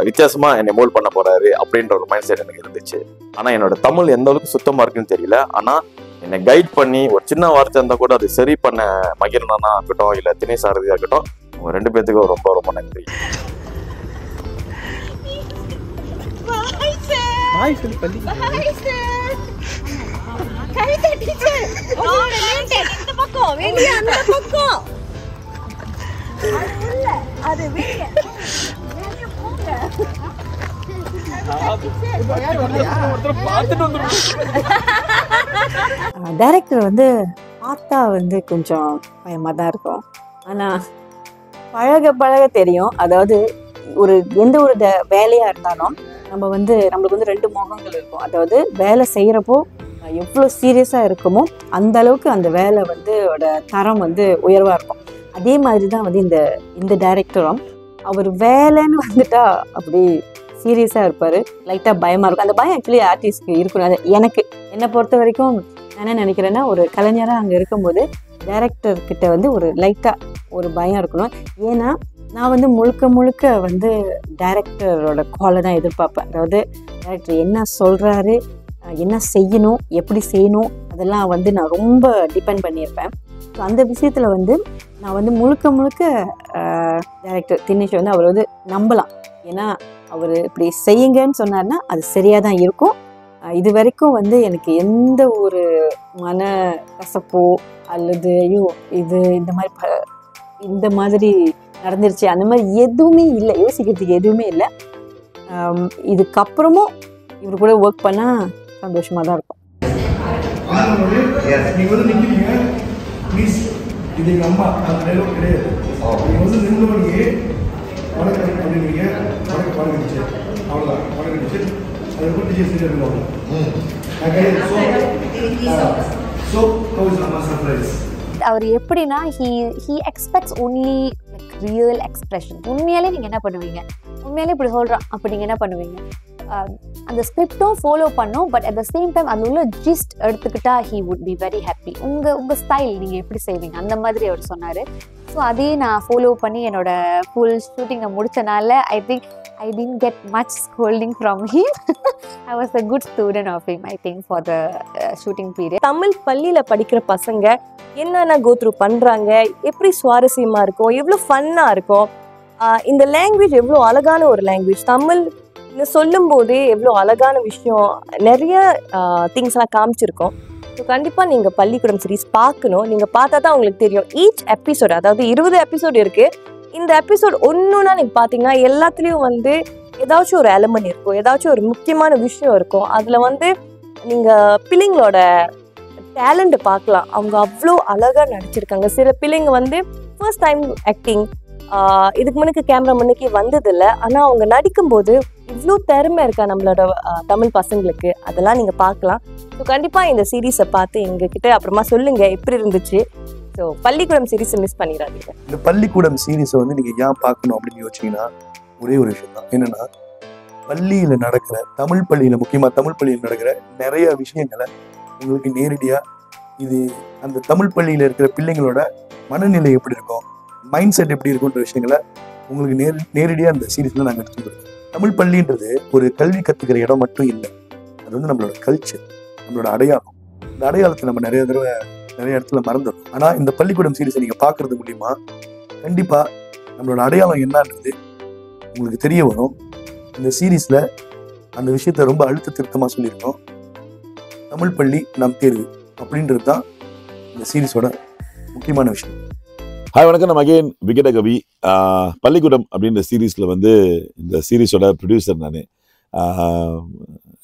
வித்தியாசமா என்னை மோல்ட் பண்ண போறாரு அப்படின்ற ஒரு மைண்ட் செட் எனக்கு இருந்துச்சு. ஆனா என்னோட தமிழ் எந்த அளவுக்கு சுத்தமா இருக்குன்னு தெரியல. ஆனா என்னை கைட் பண்ணி ஒரு சின்ன வார்த்தை இருந்தா கூட அது சரி பண்ண மகிரனா இருக்கட்டும் இல்ல தினேஷ் சாரதியா இருக்கட்டும், அவங்க ரெண்டு பேத்துக்கும் ரொம்ப ரொம்ப நன்றி. டைரக்டர் வந்து பார்த்தா வந்து கொஞ்சம் பயமாக தான் இருக்கும். ஆனால் பழக பழக தெரியும். அதாவது எந்த ஒரு வேலையாக இருந்தாலும் நம்மளுக்கு வந்து ரெண்டு முகங்கள் இருக்கும். அதாவது வேலை செய்கிறப்போ எவ்வளோ சீரியஸாக இருக்குமோ அந்த அளவுக்கு அந்த வேலை தரம் உயர்வாக இருக்கும். அதே மாதிரி தான் இந்த டைரக்டரும் அவர் வேலைன்னு வந்துட்டா அப்படி சீரியஸாக இருப்பார். லைட்டாக பயமாக இருக்கும். அந்த பயம் ஆக்சுவலி ஆர்டிஸ்ட்க்கு இருக்கணும். அது என்னை பொறுத்த வரைக்கும் நான் என்ன நினைக்கிறேன்னா, ஒரு கலைஞராக அங்கே இருக்கும்போது டைரக்டர்கிட்ட ஒரு லைட்டாக ஒரு பயம் இருக்கணும். ஏன்னா நான் முழுக்க டைரக்டரோட காலை தான் எதிர்பார்ப்பேன். அதாவது டைரக்டர் என்ன சொல்கிறாரு, என்ன செய்யணும், எப்படி செய்யணும், அதெல்லாம் நான் ரொம்ப டிபெண்ட் பண்ணியிருப்பேன். ஸோ அந்த விஷயத்தில் நான் முழுக்க டைரக்டர் தினேஷ் அவர் நம்பலாம். ஏன்னா அவர் இப்படி செய்யுங்கன்னு சொன்னார்னா அது சரியாக தான் இருக்கும். இது வரைக்கும் வந்து எனக்கு எந்த ஒரு மன கசப்போ அல்லது ஐயோ இது இந்த மாதிரி நடந்துருச்சு அந்த மாதிரி எதுவுமே இல்லை, யோசிக்கிறதுக்கு எதுவுமே இல்லை. இதுக்கப்புறமும் இவர் கூட ஒர்க் பண்ணால் சந்தோஷமாக தான் இருக்கும். நீங்க வந்து நிக்கிறீங்க, ப்ளீஸ் இது எங்க அம்மா, அந்த டைலாக் கிடையாது. நீங்க வந்து நின்றவங்க வணக்கம் அப்படின்னீங்க, வணக்கம் டீச்சர், அவ்வளோதான், வணக்கம் டீச்சர். அதுக்கப்புறம் டீச்சர் சீரியல் பண்ணுவாங்க. ஸோ ஹவுஸ் அம்மா சர்ப்ரைஸ். அவர் எப்படின்னா he expects only like real expression. உண்மையாலே நீங்கள் என்ன பண்ணுவீங்க, உண்மையாலே இப்படி சொல்கிறான் அப்போ நீங்கள் என்ன பண்ணுவீங்க, அந்த ஸ்கிரிப்டும் ஃபாலோ பண்ணும். But at the same time அது உள்ள ஜிஸ்ட் எடுத்துக்கிட்டா he would be very happy. உங்கள் ஸ்டைல் நீங்கள் எப்படி செய்வீங்க அந்த மாதிரி அவர் சொன்னார். ஸோ அதையே நான் ஃபாலோ பண்ணி என்னோட full ஷூட்டிங்கை முடித்தனால I think I didn't get much scolding from him. I was a good student of him, I think, for the shooting period. Tamil பள்ளியில் படிக்கிற பசங்க என்னென்ன கோத்ரூ பண்ணுறாங்க, எப்படி சுவாரஸ்யமாக இருக்கும், எவ்வளோ ஃபன்னாக இருக்கும், இந்த லாங்குவேஜ் எவ்வளோ அழகான ஒரு லாங்குவேஜ், தமிழ் சொல்லும் போதே எவ்வளோ அழகான விஷயம், நிறைய திங்ஸ்லாம் காமிச்சிருக்கோம். ஸோ கண்டிப்பாக நீங்கள் பள்ளிக்கூடம் சீரிஸ் பார்க்கணும். நீங்கள் பார்த்தா தான் உங்களுக்கு தெரியும். ஈச் எபிசோடு, அதாவது 20 எபிசோடு இருக்குது. இந்த எபிசோட் ஒன்றுனா நீங்கள் பார்த்தீங்கன்னா எல்லாத்துலேயும் வந்து ஏதாச்சும் ஒரு எலமெண்ட் இருக்கும், ஏதாச்சும் ஒரு முக்கியமான விஷயம் இருக்கும். அதில் வந்து நீங்கள் பிள்ளைங்களோட டேலண்ட்டை பார்க்கலாம். அவங்க அவ்வளோ அழகாக நடிச்சிருக்காங்க. சில பிள்ளைங்க வந்து ஃபர்ஸ்ட் டைம் ஆக்டிங், இதுக்கு முன்னுக்கு கேமரா முன்னுக்கே வந்ததில்லை. ஆனால் அவங்க நடிக்கும்போது இவ்வளோ திறமை இருக்கா நம்மளோட தமிழ் பசங்களுக்கு, அதெல்லாம் நீங்கள் பார்க்கலாம். ஸோ கண்டிப்பாக இந்த சீரீஸை பார்த்து எங்ககிட்ட அப்புறமா சொல்லுங்கள் எப்படி இருந்துச்சு. ஸோ பள்ளிக்கூடம் சீரீஸை மிஸ் பண்ணிடாதீங்க. இந்த பள்ளிக்கூடம் சீரீஸை வந்து நீங்கள் ஏன் பார்க்கணும் அப்படின்னு யோசிச்சிங்கன்னா ஒரே ஒரு விஷயம் தான். என்னென்னா, பள்ளியில் நடக்கிற தமிழ் பள்ளியில், முக்கியமாக தமிழ் பள்ளியில் நடக்கிற நிறைய விஷயங்களை உங்களுக்கு நேரடியாக இது அந்த தமிழ் பள்ளியில் இருக்கிற பிள்ளைங்களோட மனநிலை எப்படி இருக்கும், மைண்ட் செட் எப்படி இருக்குன்ற விஷயங்களை உங்களுக்கு நேரடியாக அந்த சீரீஸில் நாங்கள் எடுத்துக்கிறோம். தமிழ் பள்ளின்றது ஒரு கல்வி கற்றுக்கிற இடம் மட்டும் இல்லை, அது வந்து நம்மளோட கல்ச்சர், நம்மளோட அடையாளம். இந்த அடையாளத்தை நம்ம நிறைய இடத்துல மறந்துடும். ஆனால் இந்த பள்ளிக்கூடம் சீரீஸை நீங்கள் பார்க்கறது மூலிமா கண்டிப்பாக நம்மளோட அடையாளம் என்னன்றது உங்களுக்கு தெரிய வரும். இந்த சீரீஸில் அந்த விஷயத்த ரொம்ப அழுத்த திருத்தமாக சொல்லியிருக்கோம். தமிழ் பள்ளி நம் தேர்வு அப்படின்றது தான் இந்த சீரீஸோட முக்கியமான விஷயம். ஹாய் வணக்கம், நம்ம அகெயின் விகடகவி. பள்ளிக்கூடம் அப்படின்ற சீரீஸில் வந்து இந்த சீரீஸோட ப்ரொடியூசர் நான்.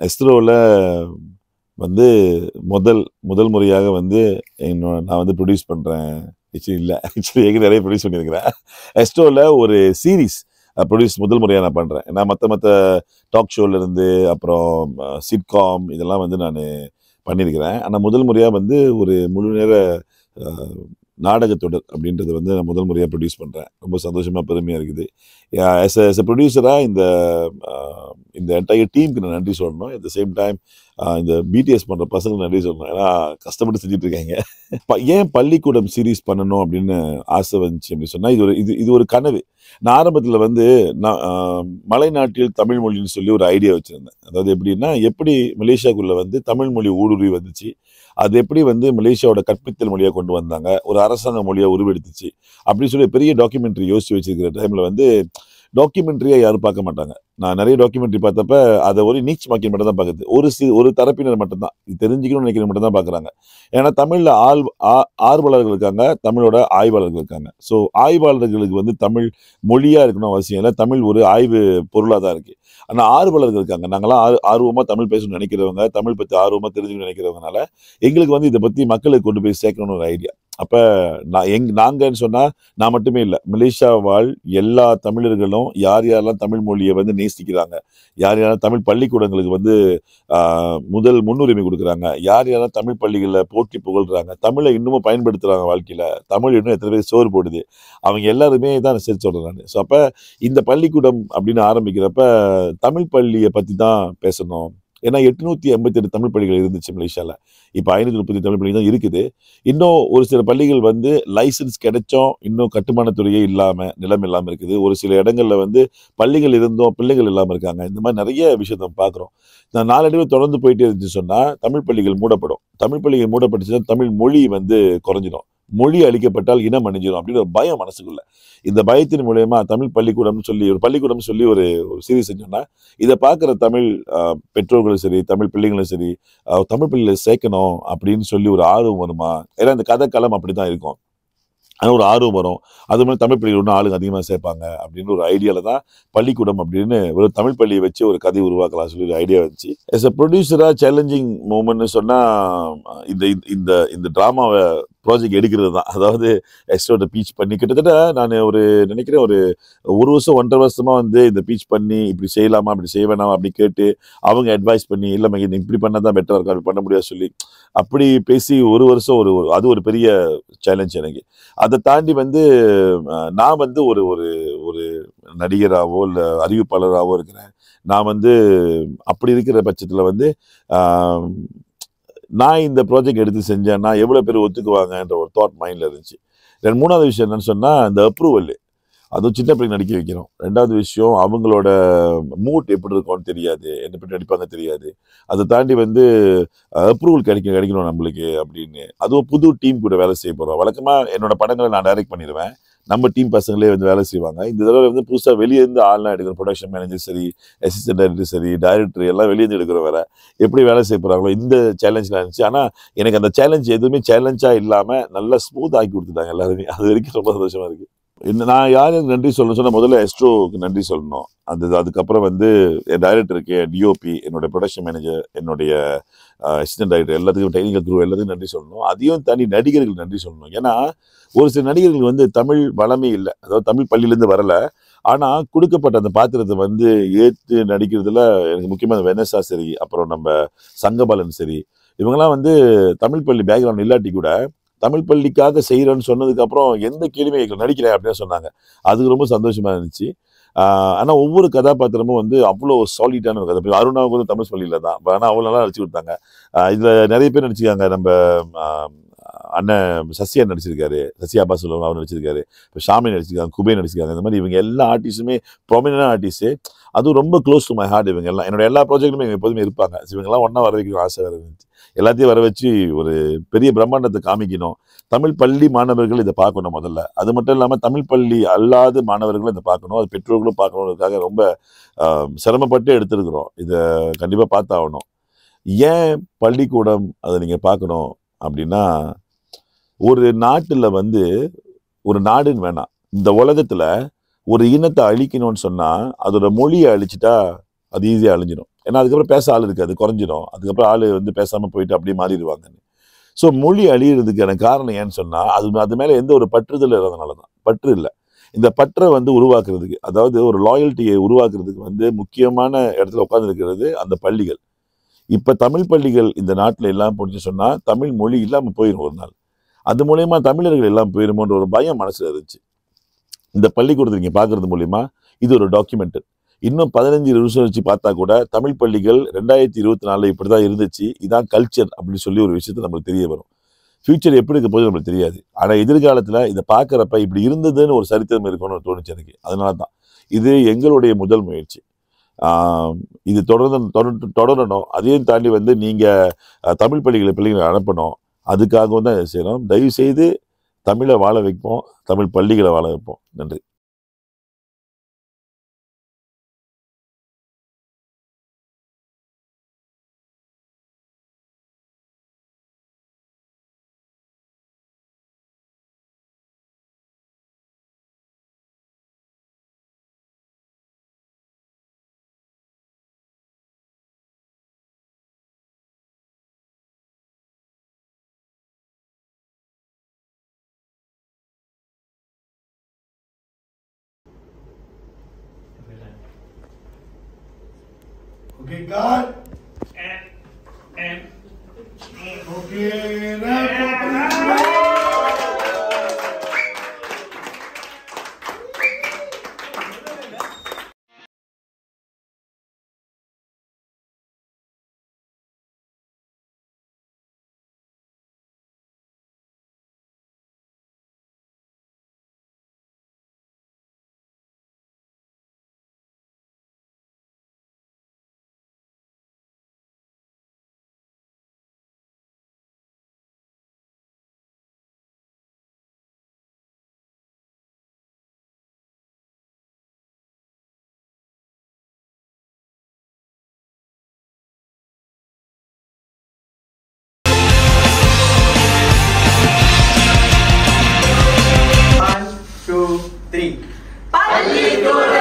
எஸ்ட்ரோவில் வந்து முதல் முறையாக வந்து நான் வந்து ப்ரொடியூஸ் பண்ணுறேன். ஆக்சுவலி நிறைய ப்ரொடியூஸ் பண்ணியிருக்கிறேன். எஸ்ட்ரோவில் ஒரு சீரீஸ் ப்ரொடியூஸ் முதல் முறையாக நான் பண்ணுறேன். நான் மற்ற டாக் ஷோலேருந்து அப்புறம் சிட்காம் இதெல்லாம் வந்து நான் பண்ணியிருக்கிறேன். ஆனால் முதல் முறையாக வந்து ஒரு முழு நேர நாடகத்தொடர் அப்படின்றது வந்து நான் முதல் முறையாக ப்ரொடியூஸ் பண்ணுறேன். ரொம்ப சந்தோஷமாக பெருமையாக இருக்குது. எஸ் எ ப்ரொடியூசராக இந்த என்டையர் டீமுக்கு நான் நன்றி சொல்லணும். அட் த சேம் டைம் இந்த பிடிஎஸ் பண்ணுற பசங்களுக்கு நன்றி சொல்லணும். ஏன்னா கஷ்டப்பட்டு செஞ்சுட்டு இருக்காங்க. ஏன் பள்ளிக்கூடம் சீரீஸ் பண்ணணும் அப்படின்னு ஆசை வந்துச்சு அப்படின்னு சொன்னால், இது ஒரு கனவு. நான் ஆரம்பத்தில் வந்து மலைநாட்டில் தமிழ் மொழின்னு சொல்லி ஒரு ஐடியா வச்சுருந்தேன். அதாவது எப்படின்னா, எப்படி மலேசியாவுக்குள்ளே வந்து தமிழ் மொழி ஊடுருவி வந்துச்சு, அது எப்படி வந்து மலேசியாவோட கற்பித்தல் மொழியாக கொண்டு வந்தாங்க, ஒரு அரசாங்க மொழியாக உருவெடுத்துச்சு அப்படின்னு சொல்லி பெரிய டாக்குமெண்ட்ரி யோசிச்சு வச்சிருக்கிற டைமில் வந்து டாக்குமெண்ட்ரியாக யாரும் பார்க்க மாட்டாங்க. நான் நிறைய டாக்குமெண்ட்ரி பார்த்தப்ப அதை ஒரு நீச் மார்க்கெட் மட்டும் தான் பார்க்குது. ஒரு தரப்பினர் மட்டும்தான் இது தெரிஞ்சுக்கணும்னு நினைக்கிற மட்டும் தான் பார்க்குறாங்க. ஏன்னா தமிழில் ஆர்வலர்கள் இருக்காங்க, தமிழோட ஆய்வாளர்கள் இருக்காங்க. ஸோ ஆய்வாளர்களுக்கு வந்து தமிழ் மொழியாக இருக்கணும் அவசியம் இல்லை, தமிழ் ஒரு ஆய்வு பொருளாக தான் இருக்குது. ஆனால் ஆர்வலர்கள் இருக்காங்க, நாங்களாம் ஆர்வமாக தமிழ் பேசணும்னு நினைக்கிறவங்க, தமிழ் பற்றி ஆர்வமாக தெரிஞ்சுக்கணும்னு நினைக்கிறவங்கனால எங்களுக்கு வந்து இதை பற்றி மக்களுக்கு கொண்டு போய் சேர்க்கணும்னு ஒரு ஐடியா. அப்போ நாங்கன்னு சொன்னால் நான் மட்டுமே இல்லை, மலேசியா வாழ் எல்லா தமிழர்களும் யாரெல்லாம் தமிழ் மொழியை வந்து நேசிக்கிறாங்க, யாரெல்லாம் தமிழ் பள்ளிக்கூடங்களுக்கு வந்து முதல் முன்னுரிமை கொடுக்குறாங்க, யாரெல்லாம் தமிழ் பள்ளிகளில் போட்டி புகழ்கிறாங்க, தமிழை இன்னமும் பயன்படுத்துகிறாங்க வாழ்க்கையில், தமிழ் இன்னும் எத்தனை பேர் சோறு போடுது, அவங்க எல்லாருமே தான் சேர்த்து சொல்கிறேன் நான். ஸோ அப்போ இந்த பள்ளிக்கூடம் அப்படின்னு ஆரம்பிக்கிறப்ப தமிழ் பள்ளியை பற்றி தான் பேசணும். ஏன்னா 888 தமிழ் பள்ளிகள் இருந்துச்சு மலேசியாவில். இப்போ 530 தமிழ் பள்ளி தான் இருக்குது. இன்னும் ஒரு சில பள்ளிகள் வந்து லைசன்ஸ் கிடைச்சோம், இன்னும் கட்டுமானத்துறையே இல்லாமல் நிலம் இல்லாமல் இருக்குது. ஒரு சில இடங்களில் வந்து பள்ளிகள் இருந்தோம், பிள்ளைகள் இல்லாமல் இருக்காங்க. இந்த மாதிரி நிறைய விஷயத்தை பார்க்குறோம். நான் நாளடைவில் தொடர்ந்து போயிட்டே இருந்துச்சு சொன்னால் தமிழ் பள்ளிகள் மூடப்படும். தமிழ் பள்ளிகள் மூடப்பட்டுச்சுன்னா தமிழ் மொழி வந்து குறைஞ்சிடும். மொழி அழிக்கப்பட்டால் இனம் அணிஞ்சிடும் அப்படின்னு ஒரு பயம் மனசுக்குள்ள. இந்த பயத்தின் மூலயமா தமிழ் பள்ளிக்கூடம்னு சொல்லி ஒரு சீரீஸ் செஞ்சோம்னா இதை பார்க்குற தமிழ் பெற்றோர்களும் சரி, தமிழ் பிள்ளைங்களும் சரி, தமிழ் பள்ளியில சேர்க்கணும் அப்படின்னு சொல்லி ஒரு ஆர்வம் வருமா? ஏன்னா இந்த கதைக்களம் அப்படிதான் இருக்கும். ஆனால் ஒரு ஆர்வம் வரும். அது மாதிரி தமிழ் பள்ளிகள் இன்னும் ஆளுங்க அதிகமாக சேர்ப்பாங்க அப்படின்னு ஒரு ஐடியாவில் தான் பள்ளிக்கூடம் அப்படின்னு ஒரு தமிழ் பள்ளியை வச்சு ஒரு கதை உருவாக்கலாம் சொல்லி ஒரு ஐடியா வந்துச்சு. எஸ் அ ப்ரொடியூசராக சேலஞ்சிங் மூமெண்ட்னு சொன்னால் இந்த இந்த இந்த ட்ராமாவை ப்ராஜெக்ட் எடுக்கிறது தான். அதாவது எக்ஸ்ட்ரோட பீச் பண்ணி கிட்டத்தட்ட நான் நினைக்கிறேன் ஒரு வருஷம் 1.5 வருஷமா இந்த பீச் பண்ணி இப்படி செய்யலாமா அப்படி செய்ய வேணாமா அப்படி கேட்டு அவங்க அட்வைஸ் பண்ணி இல்லை மகன் இப்படி பண்ணால் தான் பெட்டராக இருக்கும் அப்படி பண்ண முடியாது சொல்லி அப்படி பேசி ஒரு வருஷம் அது ஒரு பெரிய சேலஞ்ச் எனக்கு. அதை தாண்டி நான் ஒரு ஒரு ஒரு நடிகராகவோ இல்லை அறிவிப்பாளராகவோ இருக்கிறேன். நான் அப்படி இருக்கிற பட்சத்தில் நான் இந்த ப்ராஜெக்ட் எடுத்து செஞ்சேன்னா எவ்வளோ பேர் ஒத்துக்குவாங்கன்ற ஒரு தாட் மைண்டில் இருந்துச்சு. மூணாவது விஷயம் என்னன்னு சொன்னால் இந்த அப்ரூவல், அதுவும் சின்ன பிள்ளைங்க நடிக்க வைக்கிறோம். ரெண்டாவது விஷயம் அவங்களோட மூட் எப்படி இருக்கும்னு தெரியாது, என்ன பற்றி நடிப்பாங்க தெரியாது. அதை தாண்டி அப்ரூவல் கிடைக்கணும் நம்மளுக்கு அப்படின்னு. அதுவும் புது டீம் கூட வேலை செய்ய போகிறோம். வழக்கமாக என்னோட படங்களை நான் டைரக்ட் பண்ணிடுவேன், நம்ம டீம் பசங்களே வேலை செய்வாங்க. இந்த தடவை புதுசாக வெளியேருந்து ஆள்லாம் எடுக்கிறோம். ப்ரொடக்ஷன் மேனேஜர் சரி, அசிஸ்டன்ட் டைரக்டர் சரி, டைரக்டர் எல்லாம் வெளியேருந்து எடுக்கிறோம். எப்படி வேலை செய்ய போகிறாங்களோ இந்த சேலஞ்சில் இருந்துச்சு. ஆனால் எனக்கு அந்த சேலஞ்ச் எதுவுமே சேலஞ்சாக இல்லாமல் நல்லா ஸ்மூத் ஆக்கி கொடுத்துட்டாங்க எல்லாருமே. அது வரைக்கும் ரொம்ப சந்தோஷமாக இருக்குது. நான் யாருக்கு நன்றி சொல்லணும் சொன்னால் முதல்ல எஸ்ட்ரோவுக்கு நன்றி சொல்லணும். அதுக்கப்புறம் என் டைரக்டருக்கு, டிஓபி, என்னுடைய ப்ரொடக்ஷன் மேனேஜர், என்னுடைய அசிஸ்டன்ட் டைரக்டர், எல்லாத்துக்கும் டெக்னிக்கல் குரூப் எல்லாத்துக்கும் நன்றி சொல்லணும். அதையும் தாண்டி நடிகர்கள் நன்றி சொல்லணும். ஏன்னா ஒரு சில நடிகர்கள் தமிழ் வளமே இல்லை, அதாவது தமிழ் பள்ளியிலேருந்து வரலை. ஆனால் கொடுக்கப்பட்ட அந்த பாத்திரத்தை ஏற்று நடிக்கிறதுல எனக்கு முக்கியமாக வெனஸா சரி, அப்புறம் நம்ம சங்கபாலன் சரி, இவங்கெல்லாம் தமிழ் பள்ளி பேக்ரவுண்ட் இல்லாட்டி கூட தமிழ் பள்ளிக்காக செய்கிறேன்னு சொன்னதுக்கப்புறம் எந்த கேள்வியும் நடிக்கிறேன் அப்படின்னு சொன்னாங்க. அதுக்கு ரொம்ப சந்தோஷமாக இருந்துச்சு. ஆனால் ஒவ்வொரு கதாபாத்திரமும் அவ்வளோ சாலிடான ஒரு கதை. அருணாவுக்கு தமிழ் பள்ளியில் தான், ஆனால் அவ்வளோ நல்லா நடிச்சு கொடுத்தாங்க. இதில் நிறைய பேர் நடிச்சிருக்காங்க. நம்ம அண்ணன் சசியா நடிச்சிருக்காரு, சசி அப்பாஸ் அவர் நடிச்சிருக்காரு, இப்போ ஷாமி நடிச்சிருக்காங்க, குபே நடிச்சிருக்காங்க. இந்த மாதிரி இவங்க எல்லா ஆர்டிஸ்ட்டுமே ப்ராமினன்ட் ஆர்டிஸ்ட்டு. அதுவும் ரொம்ப க்ளோஸ் டு மை ஹார்ட். இவங்க எல்லாம் என்னோட எல்லா ப்ராஜெக்ட்டுமே இவங்க எப்போதுமே இருப்பாங்க. இவங்கெல்லாம் ஒன்றா வர வைக்கணும் ஆசை வேறு இருந்துச்சு. எல்லாத்தையும் வர வச்சு ஒரு பெரிய பிரம்மாண்டத்தை காமிக்கணும். தமிழ் பள்ளி மாணவர்கள் இதை பார்க்கணும் முதல்ல. அது மட்டும் இல்லாமல் தமிழ் பள்ளி அல்லாத மாணவர்களும் இதை பார்க்கணும், அது பெற்றோர்களும் பார்க்கணுன்றதுக்காக ரொம்ப சிரமப்பட்டு எடுத்துருக்குறோம். இதை கண்டிப்பாக பார்த்தாகணும். ஏன் பள்ளிக்கூடம் அதை நீங்கள் பார்க்கணும் அப்படின்னா, ஒரு நாட்டில் ஒரு நாடுன்னு வேணாம், இந்த உலகத்தில் ஒரு இனத்தை அழிக்கணும்னு சொன்னால் அதோட மொழியை அழிச்சிட்டா அது ஈஸியாக அழிஞ்சிடும். ஏன்னா அதுக்கப்புறம் பேச ஆள் இருக்காது, குறைஞ்சிடும். அதுக்கப்புறம் ஆள் பேசாமல் போயிட்டு அப்படியே மாறிடுவாங்கன்னு. ஸோ மொழி அழியிறதுக்கான காரணம் ஏன்னு சொன்னால் அது மேலே எந்த ஒரு பற்றுதல் இல்லாதனால தான். பற்று இல்லை. இந்த பற்றை உருவாக்குறதுக்கு, அதாவது ஒரு லாயல்ட்டியை உருவாக்குறதுக்கு முக்கியமான இடத்துல உட்காந்துருக்கிறது அந்த பள்ளிகள். இப்போ தமிழ் பள்ளிகள் இந்த நாட்டில் எல்லாம் போச்சு சொன்னால் தமிழ் மொழி இல்லாமல் போயிடும் ஒரு நாள். அது மூலயமா தமிழர்கள் எல்லாம் போயிருமோன்ற ஒரு பயம் மனசில் இருந்துச்சு. இந்த பள்ளிக்கூடத்தை நீங்கள் பார்க்கறது மூலிமா இது ஒரு டாக்குமெண்ட். இன்னும் 15-20 வருஷம் வச்சு பார்த்தா கூட தமிழ் பள்ளிகள் 2024 இப்படி தான் இருந்துச்சு, இதான் கல்ச்சர் அப்படின்னு சொல்லி ஒரு விஷயத்த நம்மளுக்கு தெரிய வரும். ஃபியூச்சர் எப்படி இருக்க போது நம்மளுக்கு தெரியாது. ஆனால் எதிர்காலத்தில் இதை பார்க்குறப்ப இப்படி இருந்ததுன்னு ஒரு சரித்திரம் இருக்கணும்னு தோணுச்சு எனக்கு. அதனால தான் இது எங்களுடைய முதல் முயற்சி. இது தொடரணும். அதையும் தாண்டி நீங்கள் தமிழ் பள்ளிகளை பிள்ளைங்களை அனுப்பணும். அதுக்காகவும் தான் இதை செய்யணும். தயவுசெய்து தமிழை வாழ வைப்போம், தமிழ் பள்ளிகளை வாழ வைப்போம். நன்றி. Okay, God. And okay, now. பள்ளிக்கூடம்